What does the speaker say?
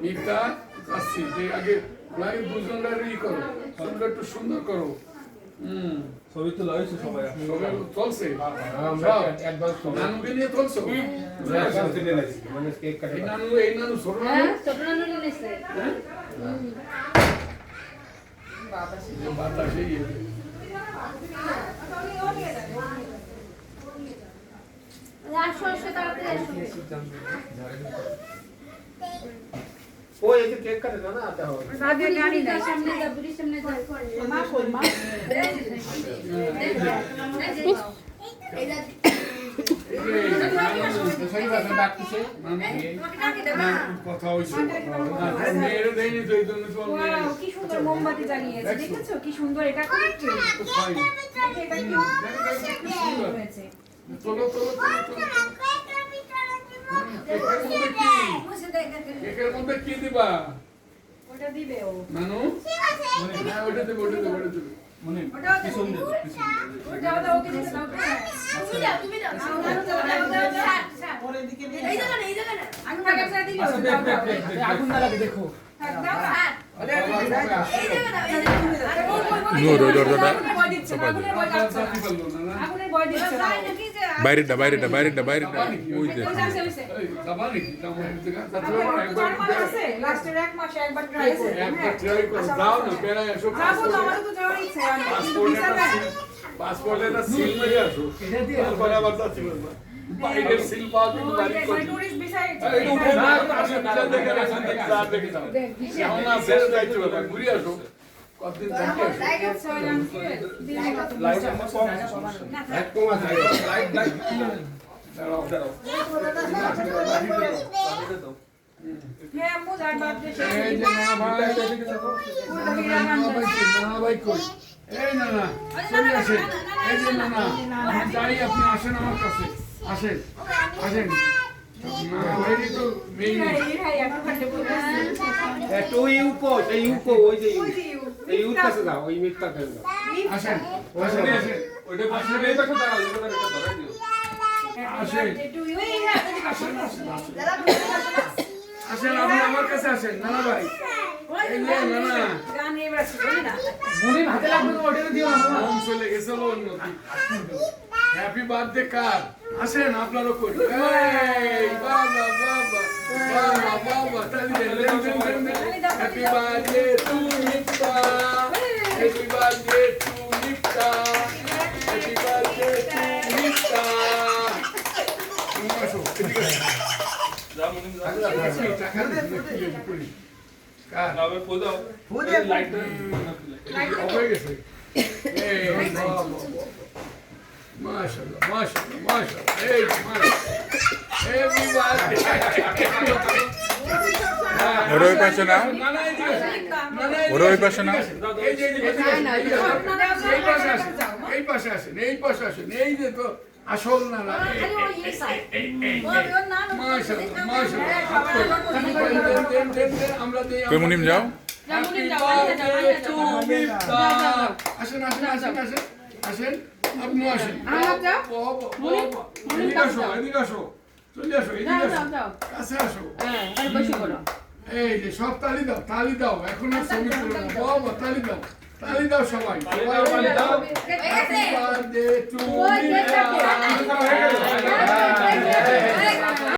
মিথ্যা আসছি যে আগে লাইভ দুজনরা ই করো, তোমরা একটু সুন্দর করো। ছবি তো লাগাইছে সবাই সবাই চলছে নানুকে নিয়ে চলছো মানে কেক কাটে এই নানু ছোট বাতাসে ও এই যে কেক কাটে না আটা হবে সামনে যা বুড়ি সামনে যা মা কই মা কথা হয়েছে মেয়ের দেয়নি তো এই জন্য তো কি সুন্দর মোমবাতি জ্বালিয়েছে দেখেছো কি সুন্দর এটা করেছে এটা কি হয়েছে চলো চলো কেকের মধ্যে কি দিবা ওটা দিবে ও নানু হ্যাঁ ওটা দেবে মনে কি সুন্দর ওটা ওকে দিতে দাও তুমি দাও পরের দিকে এই জায়গা না আগুন লাগাতে দিও আগুন না লাগে দেখো দাও আরে এই জায়গা আগুনের ভয় দিচ্ছে বাইরেটা ওই যে লাস্টের এক মাসে একবার ট্রাই করব দাও না বেড়া এসো আমারও তো যাওয়ার ইচ্ছে পাসপোর্টে না সিল মেরে আসো তারপরে আবার যাচ্ছি বাইরের সিল পাওয়া কিন্তু বাড়ি করি টুরিস্ট ভিসায় এই উঠে না আসলে ভিসা দেখে রাখেন দেখে যাও এখন না শেষ যাইতে হবে ঘুরে আসো কতদিন থাকি আসো লাইট আমার কম লাইট কম আছে লাইট দাঁড়াও হ্যাঁ আম্মু যার বার্থডে এই যে নানা ভাই কই এই নানা চলে আসেন এই যে নানা আমি যাই আপনি আসেন আমার কাছে আসেন নানা ভাই তো মেইন একটু ইউকো এই ইউকো ওই যে এই ইউর কাছে যাও ওই মিথ্যা খেল দাও আসেন ওইটা পাশে এই পাশে দাঁড়াও এটা ধরে দিও আসেন আসেন আপনি আমার কাছে আসেন নানা ভাই এই যে নানা মুড়ি হাতে লাগবে তো ওটা দিও না মন চলে গেছে উন্নতি হ্যাপি বার্থডে কার আসেন আপনারও করি এই বাবা তালি দেন happy birthday to Nipta happy birthday to Nipta happy birthday to Nipta আসো যা মুনি টাকা করি কার আবার পোদাও এই লাইটটা অফ হয়ে গেছে এই মাশাআল্লাহ এই ওর ওই পাশে না ওর ওই পাশে না এই পাশে আসেন এই যে তো আসল না আমরা কই মুনিম যাও আসেন আপনি আসেন এদিকে আসো চলে আসো কাছে আসো এই যে সব তালি দাও এখন আর ছবি তুলো না বাবা তালি দাও সবাই তালি দাও Happy birthday to you.